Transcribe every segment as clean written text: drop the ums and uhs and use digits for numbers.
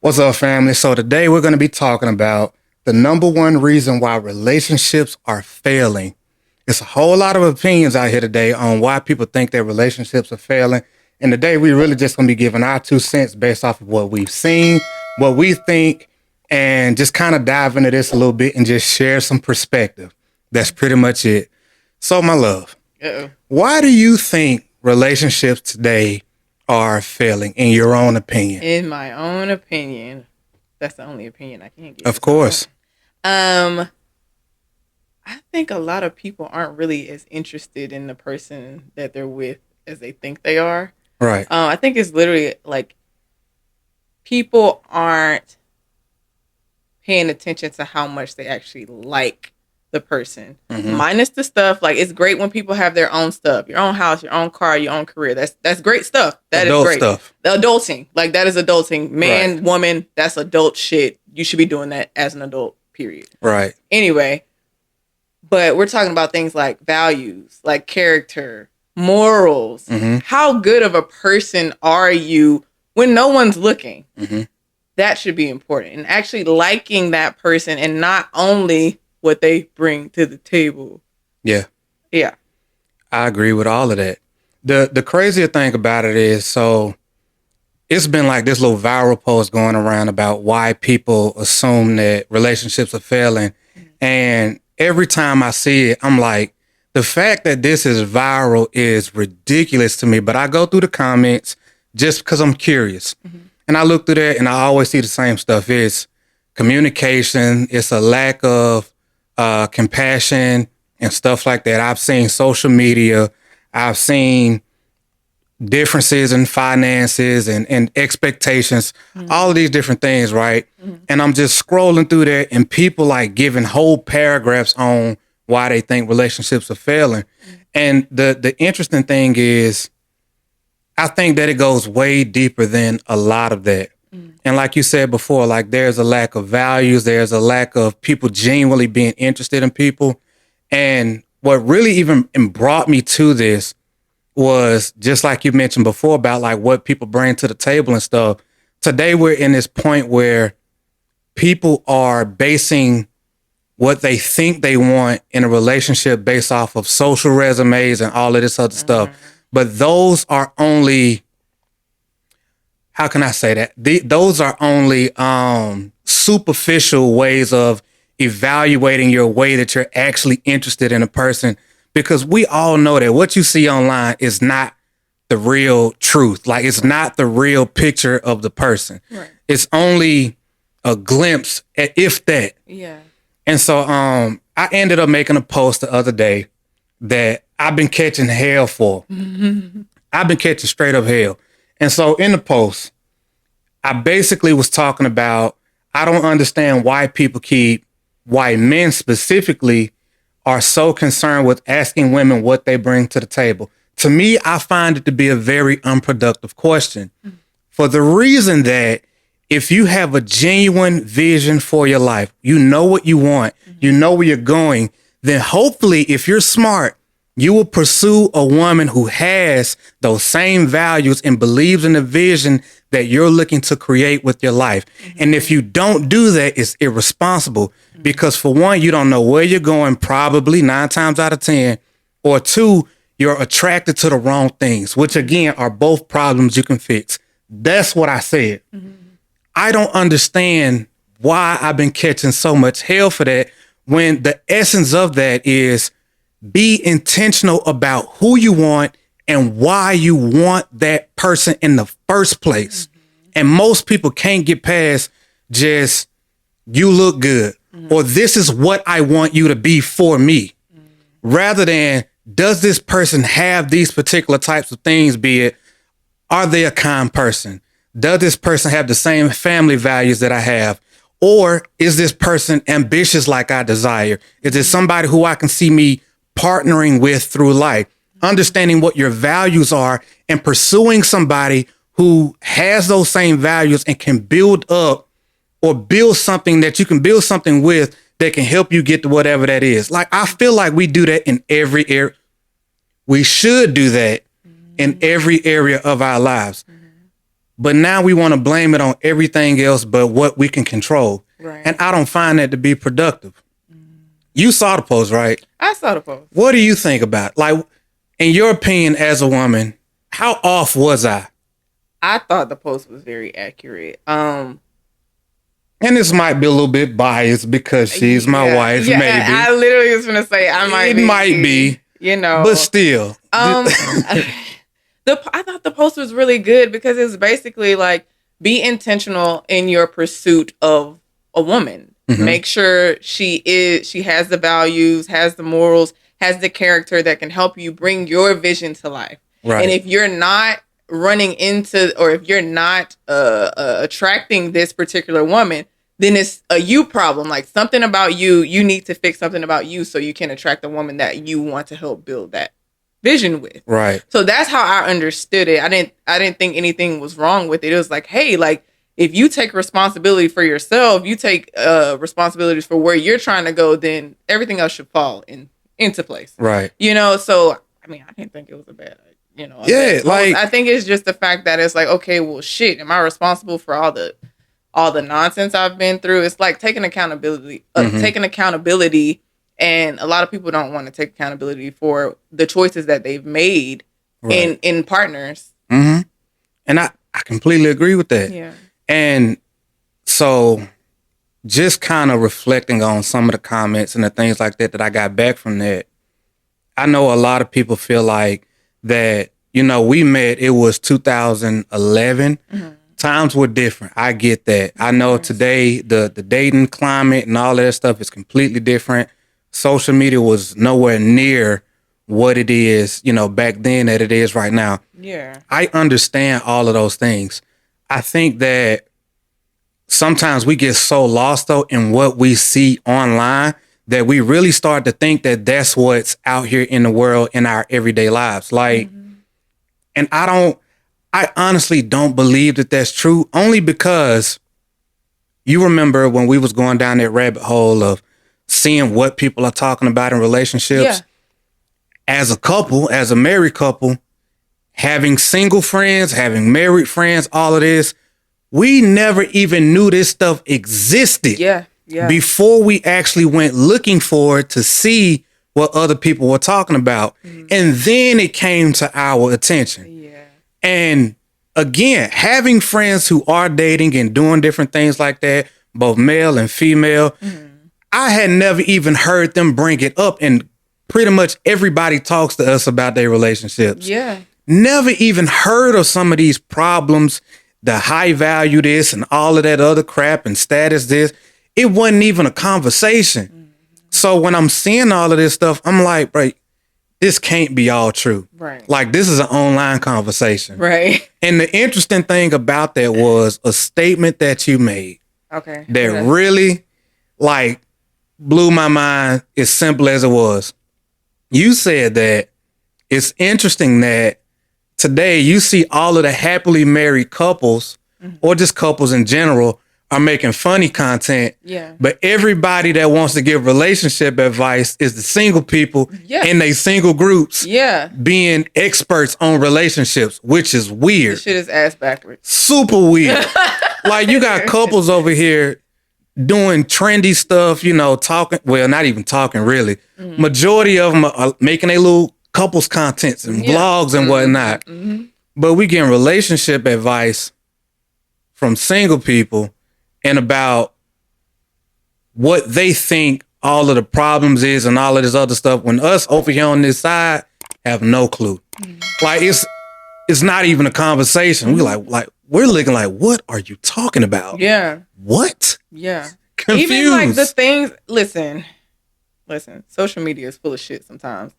What's up, family? So today we're going to be talking about the number one reason why relationships are failing. It's a whole lot of opinions out here today on why people think their relationships are failing. And today we really just going to be giving our 2 cents based off of what we've seen, what we think, and just kind of dive into this a little bit and just share some perspective. That's pretty much it. So, my love, why do you think relationships today are failing, in your own opinion? In my own opinion, that's the only opinion I can give. Of course. I think a lot of people aren't really as interested in the person that they're with as they think they are. Right. I think it's literally like people aren't paying attention to how much they actually like the person. Minus the stuff. Like, it's great when people have their own stuff, your own house, your own car, your own career. That's great stuff. That Adult is great stuff. The adulting, like, that is adulting. Man, Right. Woman, that's adult shit. You should be doing that as an adult, period. Right. Anyway, but we're talking about things like values, like character, morals. How good of a person are you when no one's looking? That should be important. And actually liking that person, and not only what they bring to the table. Yeah. Yeah. I agree with all of that. The crazier thing about it is, so it's been like this little viral post going around about why people assume that relationships are failing. And every time I see it, I'm like, the fact that this is viral is ridiculous to me. But I go through the comments just because I'm curious. And I look through that and I always see the same stuff. It's communication. It's a lack of compassion and stuff like that. I've seen social media. I've seen differences in finances and expectations, all of these different things, right? And I'm just scrolling through that, and people like giving whole paragraphs on why they think relationships are failing. And the interesting thing is, I think that it goes way deeper than a lot of that. And like you said before, like, there's a lack of values. There's a lack of people genuinely being interested in people. And what really even brought me to this was, just like you mentioned before, about like what people bring to the table and stuff. Today, we're in this point where people are basing what they think they want in a relationship based off of social resumes and all of this other stuff. But those are only, how can I say that? Those are only superficial ways of evaluating your way that you're actually interested in a person, because we all know that what you see online is not the real truth. Like, it's not the real picture of the person. Right. It's only a glimpse, if that. Yeah. And so I ended up making a post the other day that I've been catching hell for. I've been catching straight up hell. And so in the post, I basically was talking about, I don't understand why men specifically are so concerned with asking women what they bring to the table. To me, I find it to be a very unproductive question, for the reason that if you have a genuine vision for your life, you know what you want, you know where you're going, then hopefully, if you're smart, you will pursue a woman who has those same values and believes in the vision that you're looking to create with your life. And if you don't do that, it's irresponsible, because for one, you don't know where you're going, probably 9 times out of 10, or 2, you're attracted to the wrong things, which again are both problems you can fix. That's what I said. I don't understand why I've been catching so much hell for that, when the essence of that is, be intentional about who you want and why you want that person in the first place. And most people can't get past just, you look good, or this is what I want you to be for me, rather than, does this person have these particular types of things? Be it, are they a kind person? Does this person have the same family values that I have? Or is this person ambitious like I desire? Is it somebody who I can see me partnering with through life? Understanding what your values are and pursuing somebody who has those same values and can build up, or build something that you can build something with that can help you get to whatever that is. Like, I feel like we do that in every area. We should do that in every area of our lives. but now we want to blame it on everything else but what we can control. Right. And I don't find that to be productive. You saw the post, right? I saw the post. What do you think about it? Like, in your opinion as a woman, how off was I? I thought the post was very accurate. And this might be a little bit biased because she's my wife, maybe. I literally was going to say it might be. You know. But still. I thought the post was really good because it's basically like, be intentional in your pursuit of a woman. Mm-hmm. Make sure she has the values, has the morals, has the character that can help you bring your vision to life. Right. And if you're not running into, or if you're not attracting this particular woman, then it's a you problem. Like, something about you need to fix something about you so you can attract a woman that you want to help build that vision with. Right. So that's how I understood it. I didn't think anything was wrong with it. It was like, hey, like, if you take responsibility for yourself, you take responsibilities for where you're trying to go, then everything else should fall into place. Right. You know, so, I mean, I didn't think it was a bad, I think it's just the fact that it's like, okay, well, shit, am I responsible for all the nonsense I've been through? It's like taking accountability, and a lot of people don't want to take accountability for the choices that they've made in partners. Mm-hmm. And I completely agree with that. Yeah. And so just kind of reflecting on some of the comments and the things like that I got back from that, I know a lot of people feel like that, we met, it was 2011. Mm-hmm. Times were different. I get that. I know today the dating climate and all that stuff is completely different. Social media was nowhere near what it is, back then that it is right now. Yeah. I understand all of those things. I think that sometimes we get so lost, though, in what we see online that we really start to think that that's what's out here in the world in our everyday lives. Like, and I honestly don't believe that that's true, only because you remember when we was going down that rabbit hole of seeing what people are talking about in relationships. Yeah. As a couple, as a married couple, having single friends, having married friends, all of this, we never even knew this stuff existed. Yeah. Before we actually went looking for it to see what other people were talking about. Mm-hmm. And then it came to our attention. Yeah. And again, having friends who are dating and doing different things like that, both male and female, I had never even heard them bring it up. And pretty much everybody talks to us about their relationships. Yeah. Never even heard of some of these problems, the high value this and all of that other crap and status this. It wasn't even a conversation. Mm-hmm. So when I'm seeing all of this stuff, I'm like, right, this can't be all true. Right. Like, this is an online conversation. Right. And the interesting thing about that was a statement that you made. Okay. That really, like, blew my mind, as simple as it was. You said that it's interesting that today you see all of the happily married couples, or just couples in general, are making funny content. Yeah. But everybody that wants to give relationship advice is the single people in they single groups being experts on relationships, which is weird. This shit is ass backwards. Super weird. Like, you got couples over here doing trendy stuff, talking, well, not even talking really. Mm-hmm. Majority of them are making a little couples contents and vlogs and whatnot. Mm-hmm. But we getting relationship advice from single people and about what they think all of the problems is and all of this other stuff, when us over here on this side have no clue. Mm-hmm. Like, it's not even a conversation. Mm-hmm. We're looking like, what are you talking about? Yeah. What? Yeah. Confused. Even like the things, listen, social media is full of shit sometimes.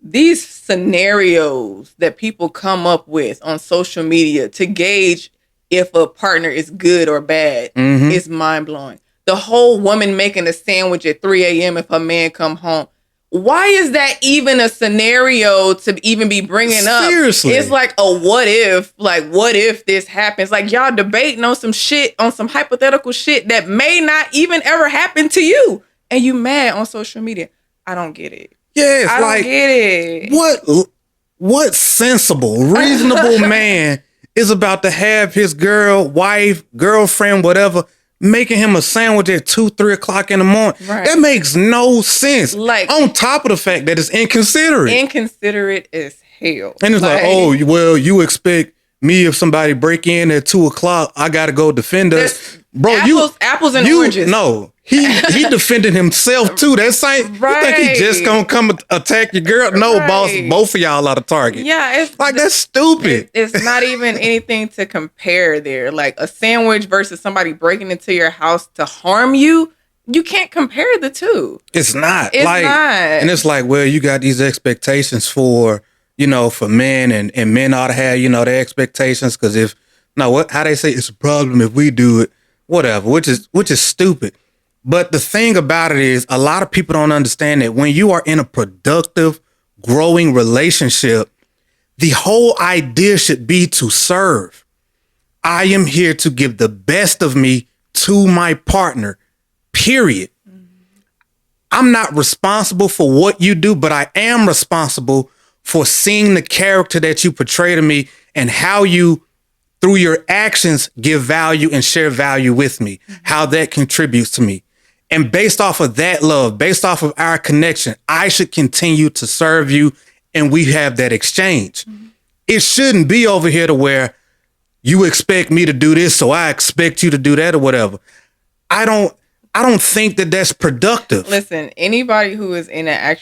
These scenarios that people come up with on social media to gauge if a partner is good or bad is mind blowing. The whole woman making a sandwich at 3 a.m. if her man come home. Why is that even a scenario to even be bringing up? Seriously. It's like a what if, what if this happens? Like, y'all debating on some shit, on some hypothetical shit that may not even ever happen to you. And you mad on social media. I don't get it. Yes, I don't get it. What sensible, reasonable man is about to have his wife, girlfriend, whatever, making him a sandwich at 2, 3 o'clock in the morning. Right. That makes no sense. Like, on top of the fact that it's inconsiderate. Inconsiderate as hell. And it's like, oh, well, you expect me, if somebody break in at 2 o'clock, I got to go defend us. Bro, apples and oranges. No, he defended himself too. That's like, right. You think he just gonna come attack your girl? No, right. Boss, both of y'all are the target. Yeah, it's like, that's stupid. It's not even anything to compare there. Like a sandwich versus somebody breaking into your house to harm you. You can't compare the two. It's not. It's not. And it's like, well, you got these expectations for men, and men ought to have, their expectations, because how they say it's a problem if we do it, whatever, which is stupid. But the thing about it is, a lot of people don't understand that when you are in a productive, growing relationship, the whole idea should be to serve. I am here to give the best of me to my partner, period. I'm not responsible for what you do, but I am responsible for seeing the character that you portray to me and how you, through your actions, give value and share value with me, how that contributes to me. And based off of that love, based off of our connection, I should continue to serve you, and we have that exchange. It shouldn't be over here to where you expect me to do this, so I expect you to do that or whatever. I don't think that that's productive. Listen, anybody who is in a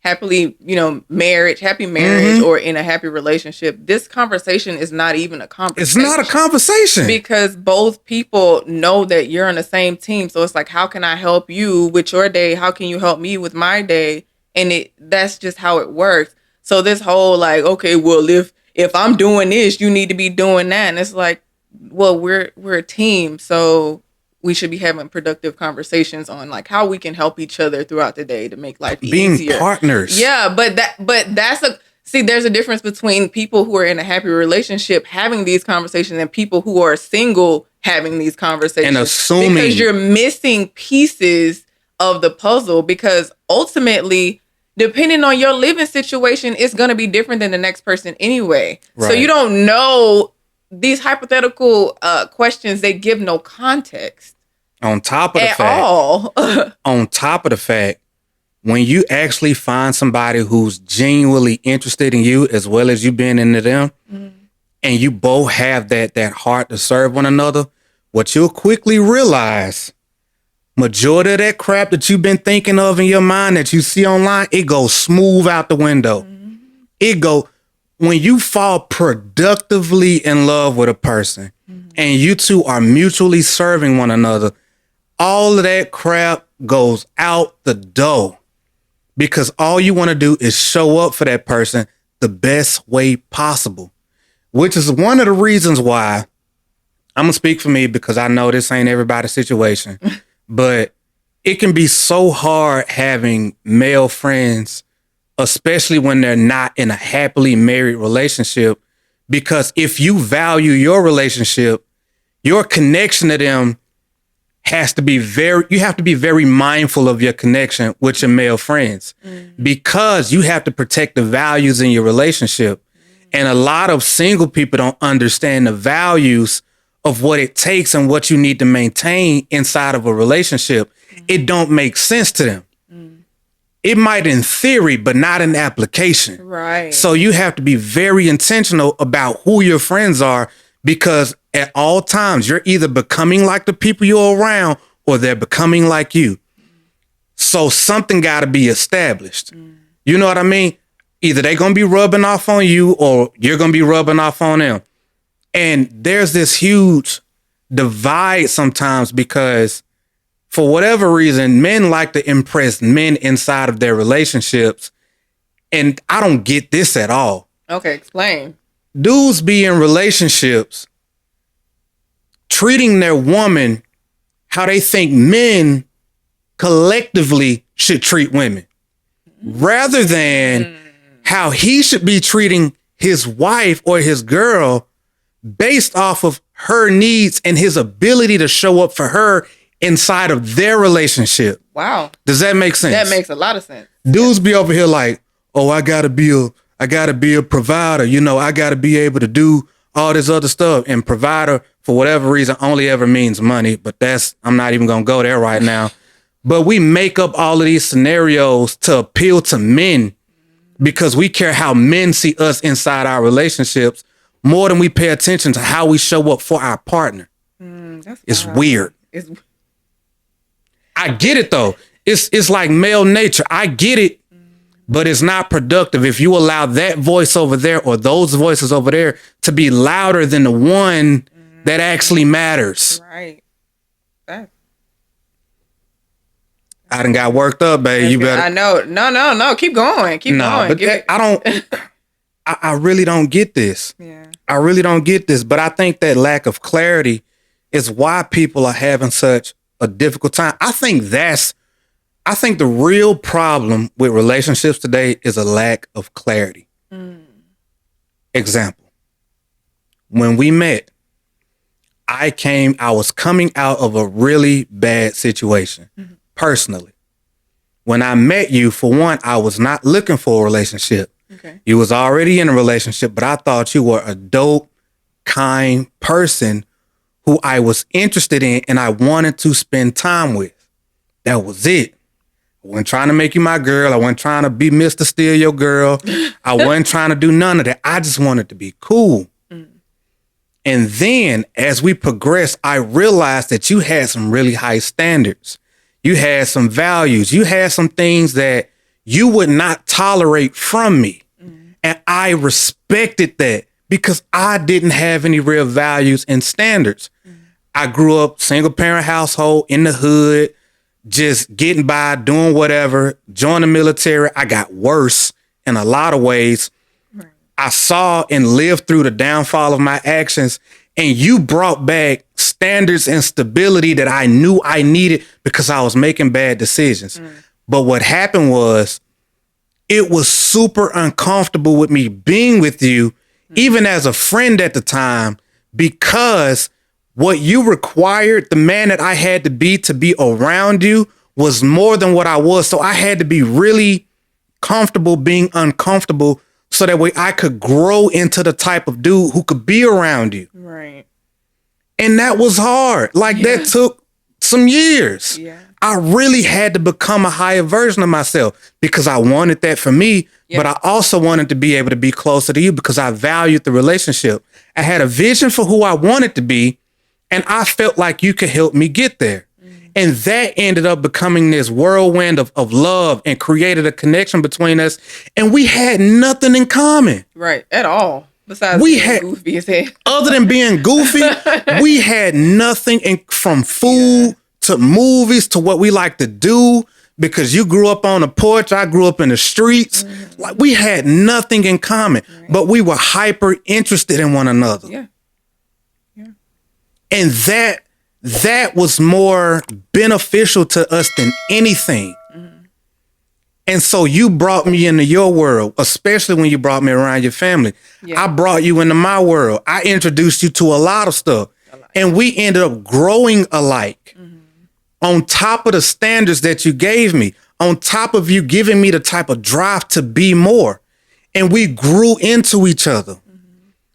happy marriage, or in a happy relationship, this conversation is not even a conversation. It's not a conversation. Because both people know that you're on the same team. So it's like, how can I help you with your day? How can you help me with my day? And that's just how it works. So this whole like, okay, well, if I'm doing this, you need to be doing that. And it's like, well, we're a team. So we should be having productive conversations on like how we can help each other throughout the day to make life easier. Being partners. Yeah, but there's a difference between people who are in a happy relationship having these conversations and people who are single having these conversations. And assuming, because you're missing pieces of the puzzle, because ultimately, depending on your living situation, it's going to be different than the next person anyway. Right. So you don't know. These hypothetical questions, they give no context. On top of the fact, all. On top of the fact, when you actually find somebody who's genuinely interested in you as well as you being into them, and you both have that heart to serve one another, what you'll quickly realize, majority of that crap that you've been thinking of in your mind that you see online, it goes smooth out the window. When you fall productively in love with a person, and you two are mutually serving one another, all of that crap goes out the door, because all you want to do is show up for that person the best way possible, which is one of the reasons why I'm going to speak for me, because I know this ain't everybody's situation, but it can be so hard having male friends, especially when they're not in a happily married relationship, because if you value your relationship, your connection to them you have to be very mindful of your connection with your male friends, because you have to protect the values in your relationship. And a lot of single people don't understand the values of what it takes and what you need to maintain inside of a relationship. It don't make sense to them. It might in theory, but not in application. Right. So you have to be very intentional about who your friends are, because at all times you're either becoming like the people you're around or they're becoming like you. So something got to be established. You know what I mean? Either they're going to be rubbing off on you or you're going to be rubbing off on them. And there's this huge divide sometimes, because for whatever reason, men like to impress men inside of their relationships. And I don't get this at all. Okay, explain. Dudes be in relationships treating their woman how they think men collectively should treat women, rather than how he should be treating his wife or his girl based off of her needs and his ability to show up for her inside of their relationship. Wow. Does that make sense? That makes a lot of sense. Dudes be over here like, oh, I gotta be I got to be a provider. You know, I got to be able to do all this other stuff. And provider, for whatever reason, only ever means money. But I'm not even going to go there right now. But we make up all of these scenarios to appeal to men because we care how men see us inside our relationships more than we pay attention to how we show up for our partner. It's weird. I get it though. It's like male nature. I get it, but it's not productive if you allow that voice over there or those voices over there to be louder than the one that actually matters. Right. I done got worked up, babe. You better. I know. No. Keep going. Keep going. But I don't. I really don't get this. Yeah. I really don't get this. But I think that lack of clarity is why people are having such a difficult time. I think the real problem with relationships today is a lack of clarity. Example. When we met, I was coming out of a really bad situation, personally. When I met you, for one, I was not looking for a relationship. Okay. You was already in a relationship, but I thought you were a dope, kind person who I was interested in and I wanted to spend time with. That was it. I wasn't trying to make you my girl. I wasn't trying to be Mr. Steal Your Girl. I wasn't trying to do none of that. I just wanted to be cool. And then as we progressed, I realized that you had some really high standards. You had some values. You had some things that you would not tolerate from me. And I respected that because I didn't have any real values and standards. I grew up single parent household in the hood, just getting by, doing whatever, joined the military. I got worse in a lot of ways. I saw and lived through the downfall of my actions, and you brought back standards and stability that I knew I needed because I was making bad decisions. But what happened was it was super uncomfortable with me being with you, even as a friend at the time, because what you required, the man that I had to be around you, was more than what I was. So I had to be really comfortable being uncomfortable so that way I could grow into the type of dude who could be around you. Right. And that was hard. That took some years. Yeah. I really had to become a higher version of myself because I wanted that for me, but I also wanted to be able to be closer to you because I valued the relationship. I had a vision for who I wanted to be, and I felt like you could help me get there. And that ended up becoming this whirlwind of love and created a connection between us. And we had nothing in common. Right. At all. Besides being goofy as hell. Other than being goofy, we had nothing from food to movies to what we like to do. Because you grew up on the porch, I grew up in the streets. We had nothing in common, but we were hyper interested in one another. Yeah. And that was more beneficial to us than anything. And so you brought me into your world, especially when you brought me around your family. I brought you into my world. I introduced you to a lot of stuff. And we ended up growing alike. On top of the standards that you gave me, on top of you giving me the type of drive to be more. And we grew into each other.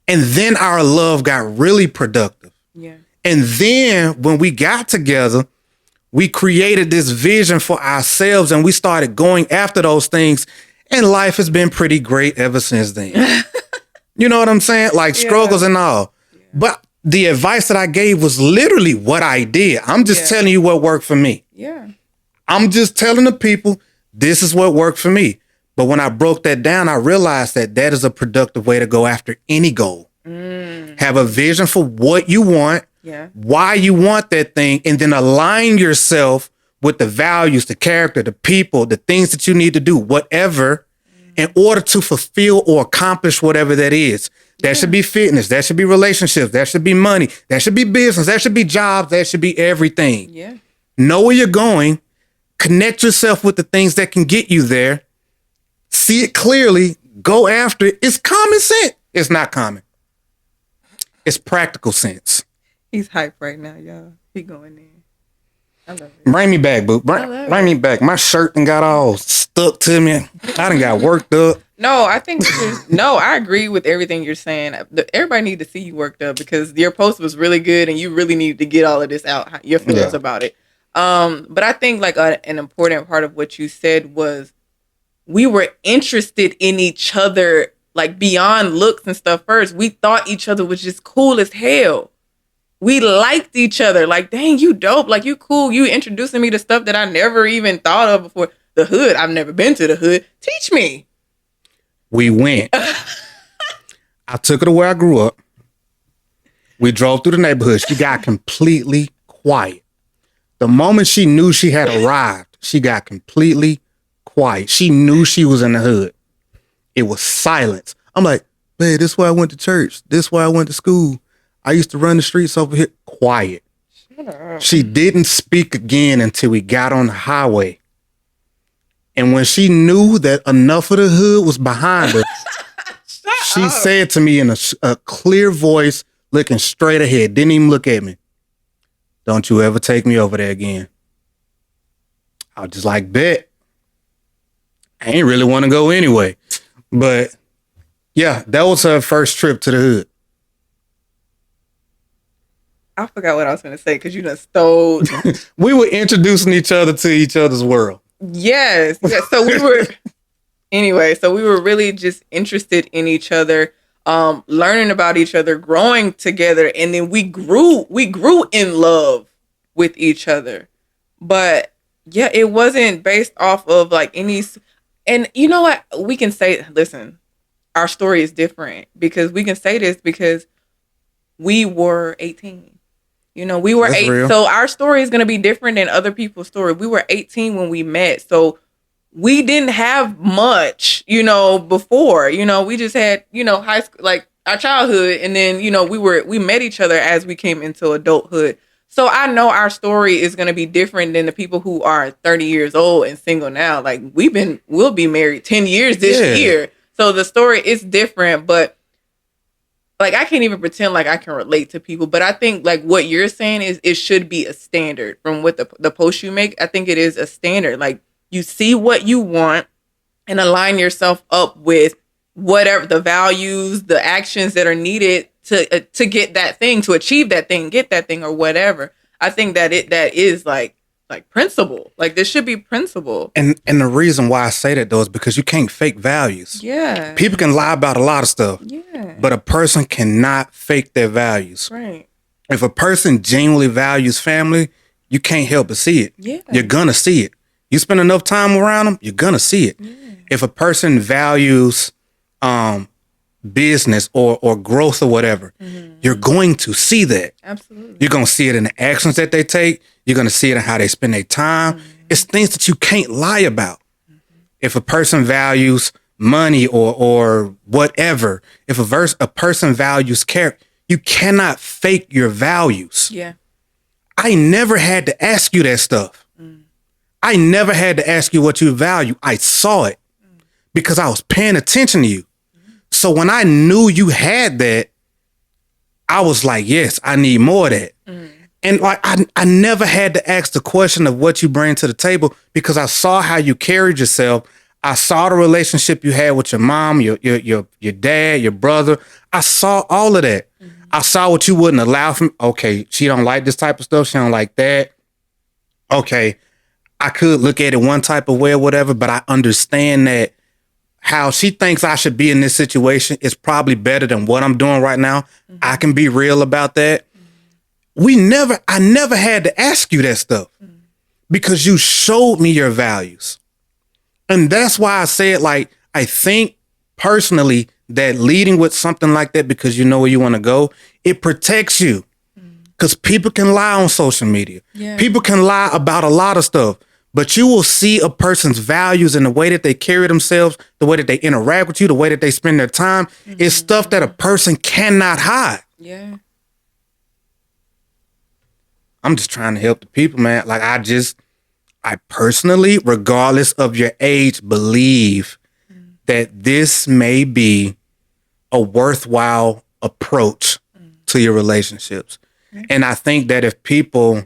And then our love got really productive. Yeah. And then when we got together, we created this vision for ourselves and we started going after those things. And life has been pretty great ever since then. You know what I'm saying? Struggles and all. But the advice that I gave was literally what I did. I'm just telling you what worked for me. Yeah. I'm just telling the people, this is what worked for me. But when I broke that down, I realized that is a productive way to go after any goal. Have a vision for what you want. Why you want that thing, and then align yourself with the values, the character, the people, the things that you need to do, whatever, in order to fulfill or accomplish whatever that is. That should be fitness. That should be relationships. That should be money. That should be business. That should be jobs. That should be everything. Yeah. Know where you're going. Connect yourself with the things that can get you there. See it clearly. Go after it. It's common sense. It's not common. It's practical sense. He's hype right now, y'all. He going in. I love it. Bring me back, boo. Bring me back. My shirt done got all stuck to me. I done got worked up. No, I think no, I agree with everything you're saying. Everybody need to see you worked up because your post was really good and you really need to get all of this out, your feelings about it. But I think like an important part of what you said was we were interested in each other, like beyond looks and stuff first. We thought each other was just cool as hell. We liked each other. Like, dang, you dope. Like, you cool. You introducing me to stuff that I never even thought of before. The hood. I've never been to the hood. Teach me. We went. I took her to where I grew up. We drove through the neighborhood. She got completely quiet. The moment she knew she had arrived, she got completely quiet. She knew she was in the hood. It was silence. I'm like, babe, this is where I went to church. This is where I went to school. I used to run the streets over here. Quiet. She didn't speak again until we got on the highway. And when she knew that enough of the hood was behind her, she said to me in a clear voice, looking straight ahead, didn't even look at me, "Don't you ever take me over there again." I was just like, bet. I ain't really want to go anyway. But yeah, that was her first trip to the hood. I forgot what I was going to say because you done stole. We were introducing each other to each other's world. Yes. So we were, anyway, so we were really just interested in each other, learning about each other, growing together. And then we grew in love with each other. But yeah, it wasn't based off of like any, and you know what? We can say, listen, our story is different because we can say this because we were 18. You know, we were That's 8. real. So our story is going to be different than other people's story. We were 18 when we met. So we didn't have much, you know, before, you know, we just had, you know, high school, like our childhood. And then, you know, we met each other as we came into adulthood. So I know our story is going to be different than the people who are 30 years old and single now. Like we'll be married 10 years this year. So the story is different, but like, I can't even pretend like I can relate to people, but I think like what you're saying is it should be a standard from what the post you make. I think it is a standard. Like you see what you want and align yourself up with whatever the values, the actions that are needed to get that thing, to achieve that thing, get that thing or whatever. I think that that is like principle. Like this should be principle. And the reason why I say that though is because you can't fake values. Yeah. People can lie about a lot of stuff. Yeah. But a person cannot fake their values. Right. If a person genuinely values family, you can't help but see it. Yeah. You're gonna see it. You spend enough time around them, you're gonna see it. Yeah. If a person values business or growth or whatever, you're going to see that. Absolutely. You're going to see it in the actions that they take. You're going to see it in how they spend their time. It's things that you can't lie about. If a person values money or whatever, if a person values character, you cannot fake your values. Yeah. I never had to ask you that stuff. I never had to ask you what you value. I saw it because I was paying attention to you. So when I knew you had that, I was like, yes, I need more of that. And like I never had to ask the question of what you bring to the table because I saw how you carried yourself. I saw the relationship you had with your mom, your dad, your brother. I saw all of that. I saw what you wouldn't allow from. Okay, she don't like this type of stuff. She don't like that. Okay, I could look at it one type of way or whatever, but I understand that how she thinks I should be in this situation is probably better than what I'm doing right now. I can be real about that. I never had to ask you that stuff because you showed me your values. And that's why I say it like, I think personally that leading with something like that because you know where you want to go, it protects you. Because people can lie on social media. Yeah. People can lie about a lot of stuff. But you will see a person's values and the way that they carry themselves, the way that they interact with you, the way that they spend their time is stuff that a person cannot hide. Yeah. I'm just trying to help the people, man. Like I personally, regardless of your age, believe that this may be a worthwhile approach to your relationships. And I think that if people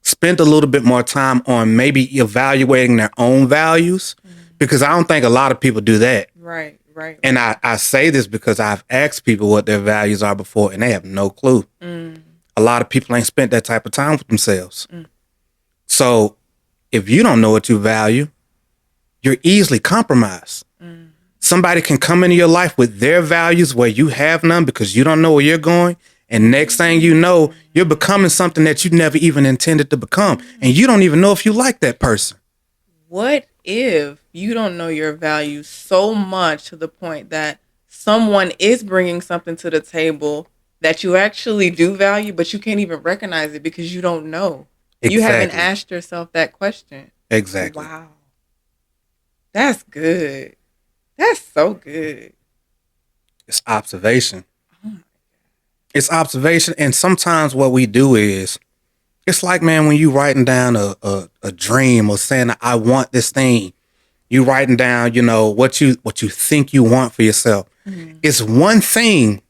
spent a little bit more time on maybe evaluating their own values, because I don't think a lot of people do that. Right. And I say this because I've asked people what their values are before, and they have no clue. A lot of people ain't spent that type of time with themselves. So if you don't know what you value, you're easily compromised. Somebody can come into your life with their values where you have none because you don't know where you're going. And next thing you know, you're becoming something that you never even intended to become. And you don't even know if you like that person. What if you don't know your values so much to the point that someone is bringing something to the table that you actually do value, but you can't even recognize it because you don't know? Exactly. You haven't asked yourself that question. Exactly. Wow. That's good. That's so good. It's observation. It's observation. And sometimes what we do is, it's like, man, when you writing down a dream or saying, I want this thing, you writing down, what you think you want for yourself. It's one thing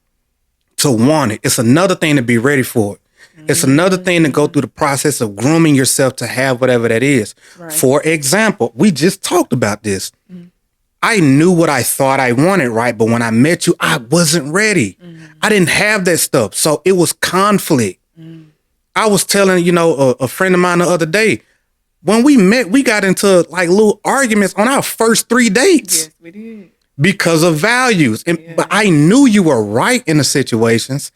to want it. It's another thing to be ready for it. It's another thing to go through the process of grooming yourself to have whatever that is. Right. For example, we just talked about this. I knew what I thought I wanted, right? But when I met you, I wasn't ready. I didn't have that stuff. So it was conflict. I was telling, a friend of mine the other day, when we met, we got into like little arguments on our first 3 dates. Yes, we did. Because of values. But I knew you were right in the situations.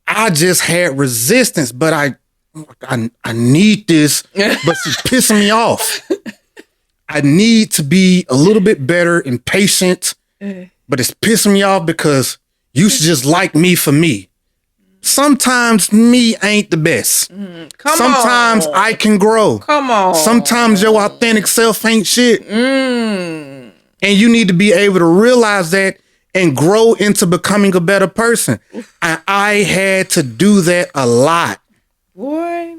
I just had resistance, but I need this, but she's pissing me off. I need to be a little bit better and patient, but it's pissing me off because you should just like me for me. Sometimes me ain't the best. Sometimes I can grow. Come on. Sometimes your authentic self ain't shit. And you need to be able to realize that and grow into becoming a better person. And I had to do that a lot. Boy.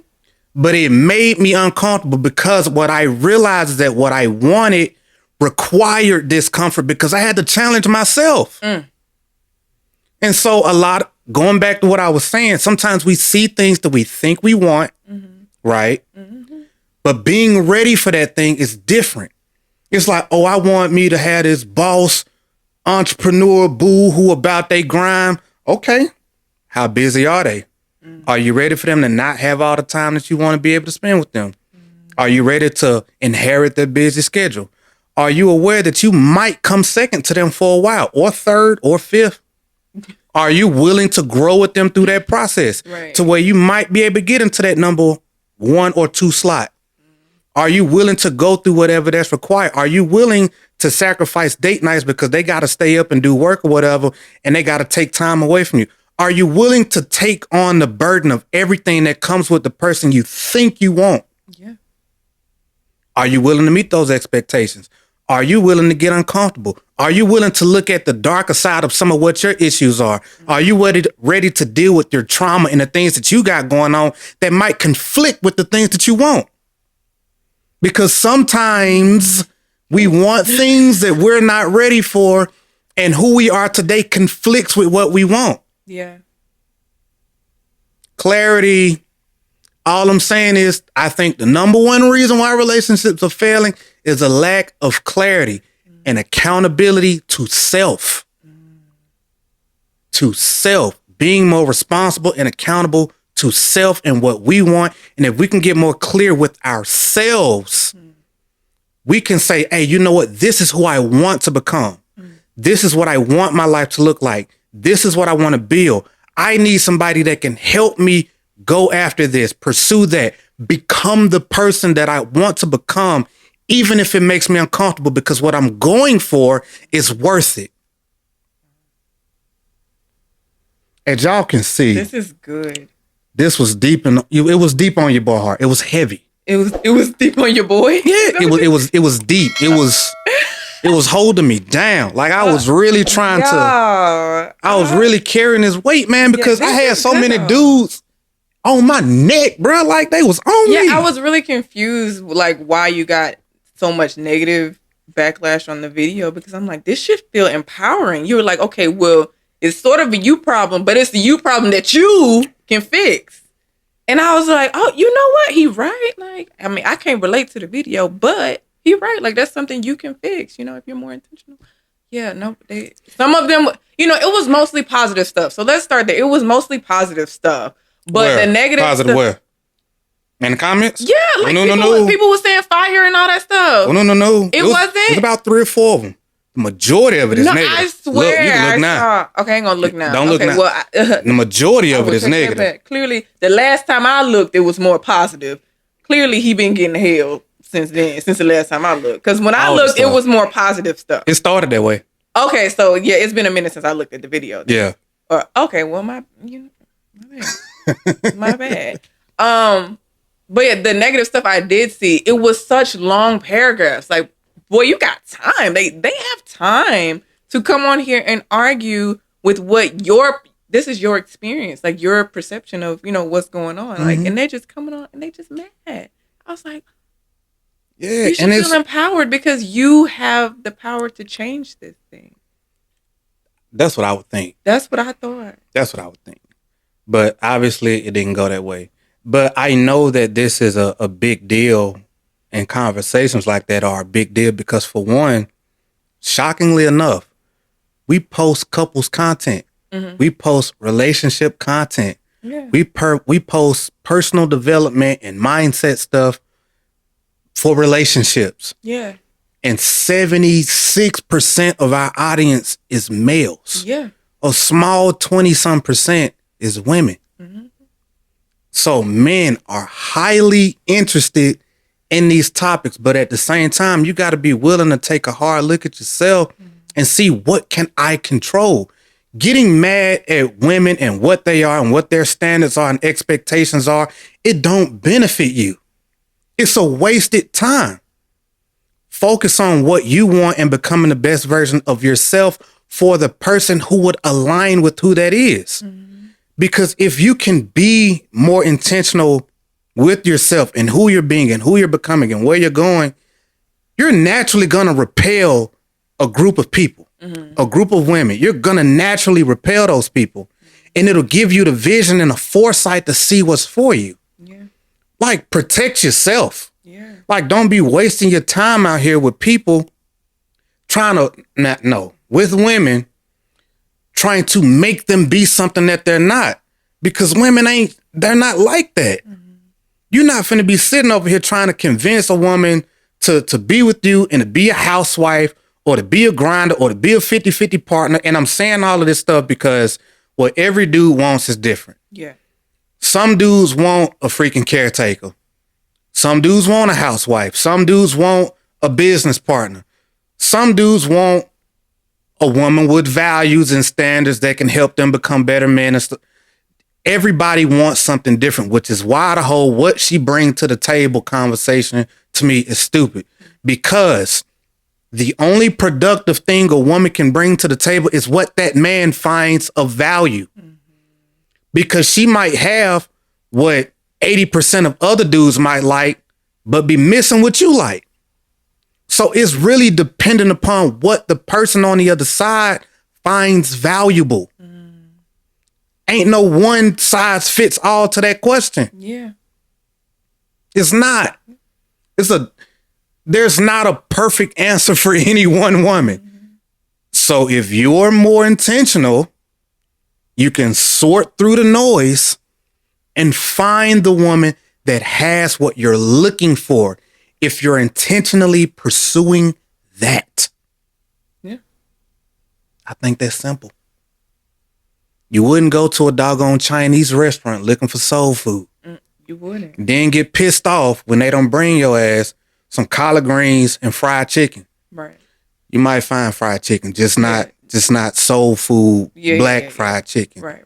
But it made me uncomfortable because what I realized is that what I wanted required discomfort because I had to challenge myself. And so going back to what I was saying, sometimes we see things that we think we want, right? But being ready for that thing is different. It's like, oh, I want me to have this boss, entrepreneur, boo who about they grind. Okay. How busy are they? Are you ready for them to not have all the time that you want to be able to spend with them? Are you ready to inherit their busy schedule? Are you aware that you might come second to them for a while, or third or fifth? Are you willing to grow with them through that process to where you might be able to get into that number 1 or 2 slot? Are you willing to go through whatever that's required? Are you willing to sacrifice date nights because they got to stay up and do work or whatever, and they got to take time away from you? Are you willing to take on the burden of everything that comes with the person you think you want? Yeah. Are you willing to meet those expectations? Are you willing to get uncomfortable? Are you willing to look at the darker side of some of what your issues are? Are you ready to deal with your trauma and the things that you got going on that might conflict with the things that you want? Because sometimes we want things that we're not ready for, and who we are today conflicts with what we want. Yeah. Clarity. All I'm saying is, I think the number one reason why relationships are failing is a lack of clarity and accountability to self. To self. Being more responsible and accountable to self and what we want. And if we can get more clear with ourselves, we can say, hey, you know what? This is who I want to become. This is what I want my life to look like. This is what I want to build. I need somebody that can help me go after this, pursue that, become the person that I want to become, even if it makes me uncomfortable, because what I'm going for is worth it. As y'all can see, this is good. This was deep it was deep on your boy heart. It was heavy. It was deep on your boy. Yeah, it was deep. It was holding me down. Like I was really trying I was really carrying his weight, man, because I had so many dudes on my neck, bro. Like they was on me. Yeah, I was really confused, like why you got so much negative backlash on the video, because I'm like, this should feel empowering. You were like, okay, well, it's sort of a you problem, but it's the you problem that you can fix. And I was like, oh, you know what? He right. Like, I mean, I can't relate to the video, but he right. Like, that's something you can fix, if you're more intentional. Yeah, no, some of them, it was mostly positive stuff. So let's start there. It was mostly positive stuff. But the negative positive stuff. Where? In the comments? Yeah, like people were saying fire and all that stuff. Oh, no. It wasn't? It was about 3 or 4 of them. The majority of it is negative. I swear. Look, you can look now. Okay, I ain't gonna look now. Don't look now. Well, the majority of it is negative. Clearly, the last time I looked, it was more positive. Clearly, he been getting hell since then, since the last time I looked. Because when I looked, it was more positive stuff. It started that way. Okay, so yeah, it's been a minute since I looked at the video. Yeah. Okay, well, my bad. But yeah, the negative stuff I did see, it was such long paragraphs. Like, boy, you got time. They have time to come on here and argue with what this is your experience, like your perception of, what's going on. Mm-hmm. Like, and they're just coming on and they just mad. I was like, yeah, you should feel empowered because you have the power to change this thing. That's what I would think. That's what I thought. That's what I would think. But obviously it didn't go that way. But I know that this is a big deal, and conversations like that are a big deal because, for one, shockingly enough, we post couples content. Mm-hmm. We post relationship content. Yeah. We post personal development and mindset stuff for relationships. Yeah. And 76% of our audience is males. Yeah. A small 20-some percent is women. Mm-hmm. So men are highly interested in these topics, but at the same time, you got to be willing to take a hard look at yourself and see, what can I control? Getting mad at women and what they are and what their standards are and expectations are, it don't benefit you. It's a wasted time. Focus on what you want and becoming the best version of yourself for the person who would align with who that is. Mm-hmm. Because if you can be more intentional with yourself and who you're being and who you're becoming and where you're going, you're naturally going to repel a group of people, a group of women. You're going to naturally repel those people, and it'll give you the vision and the foresight to see what's for you. Yeah. Like, protect yourself. Yeah. Like, don't be wasting your time out here with people with women, trying to make them be something that they're not, because women they're not like that. Mm-hmm. You're not finna be sitting over here trying to convince a woman to be with you and to be a housewife or to be a grinder or to be a 50-50 partner. And I'm saying all of this stuff because what every dude wants is different. Yeah. Some dudes want a freaking caretaker. Some dudes want a housewife. Some dudes want a business partner. Some dudes want a woman with values and standards that can help them become better men. Everybody wants something different, which is why the whole what she brings to the table conversation to me is stupid. Because the only productive thing a woman can bring to the table is what that man finds of value. Mm-hmm. Because she might have what 80% of other dudes might like, but be missing what you like. So it's really dependent upon what the person on the other side finds valuable. Ain't no one size fits all to that question. Yeah. It's not. There's not a perfect answer for any one woman. Mm-hmm. So if you're more intentional, you can sort through the noise and find the woman that has what you're looking for. If you're intentionally pursuing that. Yeah. I think that's simple. You wouldn't go to a doggone Chinese restaurant looking for soul food. You wouldn't. Then get pissed off when they don't bring your ass some collard greens and fried chicken. Right. You might find fried chicken, just not soul food, fried chicken. Right.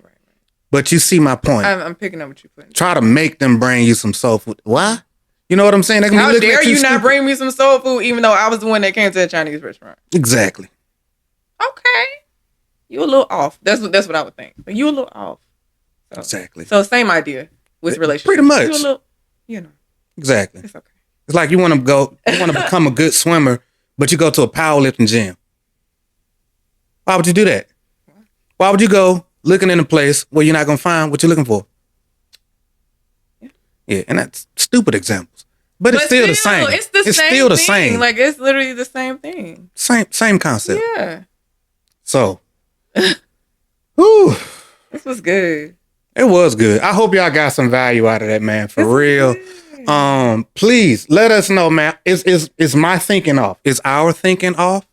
But you see my point. I'm picking up what you're putting. Try to make them bring you some soul food. Why? You know what I'm saying? How dare you not bring me some soul food, even though I was the one that came to a Chinese restaurant? Exactly. Okay. You a little off. That's what I would think. But you a little off. So, exactly. So same idea with relationships. Pretty much. You a little, Exactly. It's okay. It's like you want to become a good swimmer, but you go to a powerlifting gym. Why would you do that? Why would you go looking in a place where you're not going to find what you're looking for? Yeah, and that's stupid examples. But it's still the same. It's the same still the thing. same. Like, it's literally the same thing. Same concept. Yeah. So, whew, This was good. it was good. I hope y'all got some value out of that, man. For real. Please let us know, man. Is my thinking off? Is our thinking off?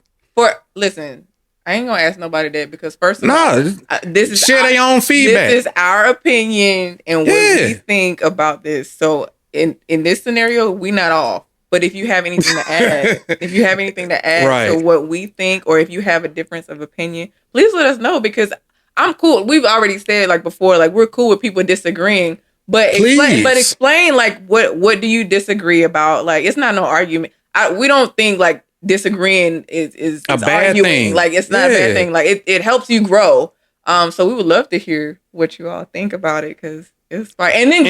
Listen, I ain't gonna ask nobody that because first of all, this is share their own feedback. This is our opinion and what we think about this. So in this scenario, we not off. But if you have anything to add, right. to what we think, or if you have a difference of opinion, please let us know because I'm cool. We've already said like before, like we're cool with people disagreeing. But explain like what do you disagree about? Like it's not no argument. We don't think like disagreeing is a bad arguing. thing. Like it's not a bad thing. Like it helps you grow. So we would love to hear what you all think about it because it's fine. And then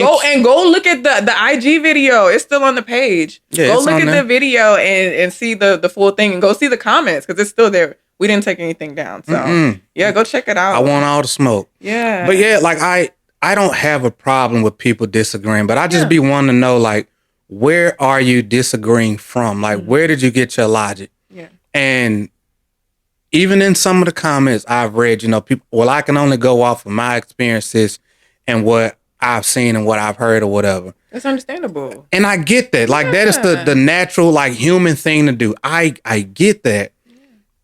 go look at the IG video. It's still on the page. Yeah, go look at the video and see the full thing and go see the comments because it's still there. We didn't take anything down. So yeah, go check it out. I want all the smoke. Yeah. But yeah, like I don't have a problem with people disagreeing, but I just be wanting to know like where are you disagreeing from? Like where did you get your logic? Yeah. And even in some of the comments I've read, people, well, I can only go off of my experiences and what I've seen and what I've heard or whatever. That's understandable. And I get that. Like that is the natural, like human thing to do. I get that. Yeah.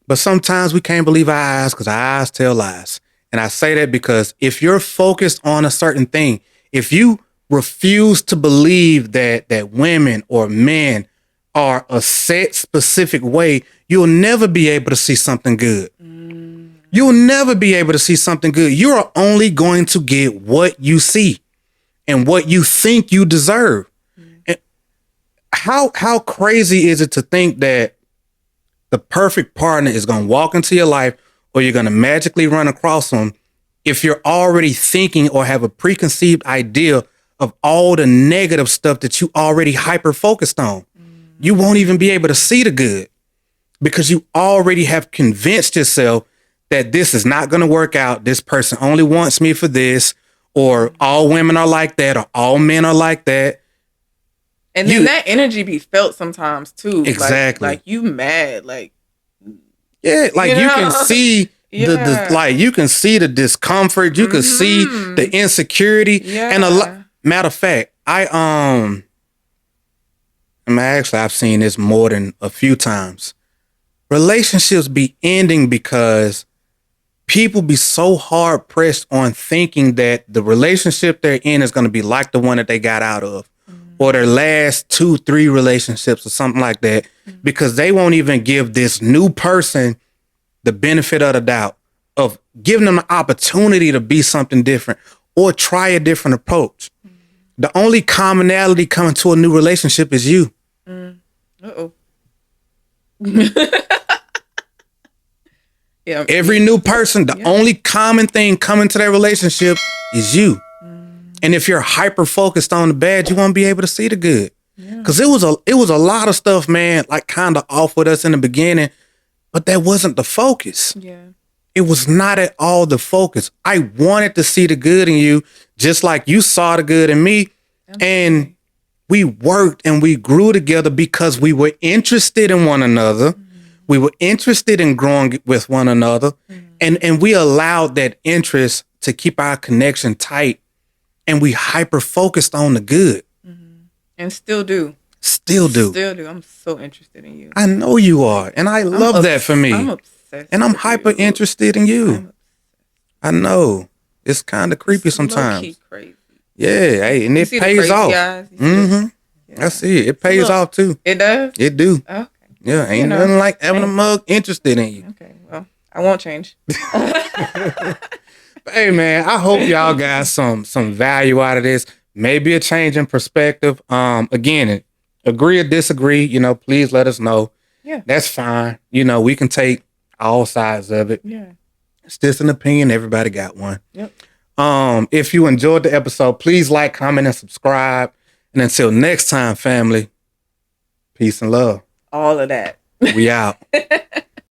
But sometimes we can't believe our eyes because our eyes tell lies. And I say that because if you're focused on a certain thing, if you refuse to believe that women or men are a set specific way, you'll never be able to see something good. You'll never be able to see something good. You're only going to get what you see and what you think you deserve. And how crazy is it to think that the perfect partner is going to walk into your life or you're going to magically run across them if you're already thinking or have a preconceived idea of all the negative stuff that you already hyper focused on. You won't even be able to see the good because you already have convinced yourself that this is not going to work out. This person only wants me for this, or all women are like that, or all men are like that. And then that energy be felt sometimes too. Exactly. Like you mad, like yeah, like you can see the like you can see the discomfort, you can see the insecurity, and matter of fact, I've seen this more than a few times. Relationships be ending because people be so hard pressed on thinking that the relationship they're in is going to be like the one that they got out of, or their last 2-3 relationships or something like that, because they won't even give this new person the benefit of the doubt of giving them the opportunity to be something different or try a different approach. The only commonality coming to a new relationship is you. Uh-oh. Yeah. Every new person, the only common thing coming to that relationship is you. And if you're hyper focused on the bad, you won't be able to see the good. Because it was a lot of stuff, man, like kind of off with us in the beginning, but that wasn't the focus. Yeah. It was not at all the focus. I wanted to see the good in you, just like you saw the good in me. And we worked and we grew together because we were interested in one another. We were interested in growing with one another. And we allowed that interest to keep our connection tight. And we hyper focused on the good. And still do. Still do. I'm so interested in you. I know you are. And I love that for me. I'm obsessed. And I'm hyper interested in you. I know. It's kind of creepy sometimes. Low-key crazy. Yeah, hey, and it pays off. I see it. It pays off too. It does? It do. Okay. Yeah, ain't nothing like having a mug interested in you. Okay, well, I won't change. Hey man, I hope y'all got some value out of this. Maybe a change in perspective. Again, agree or disagree, please let us know. Yeah. That's fine. We can take all sides of it. Yeah. It's just an opinion. Everybody got one. Yep. If you enjoyed the episode, please like, comment, and subscribe. And until next time, family, peace and love. All of that. We out.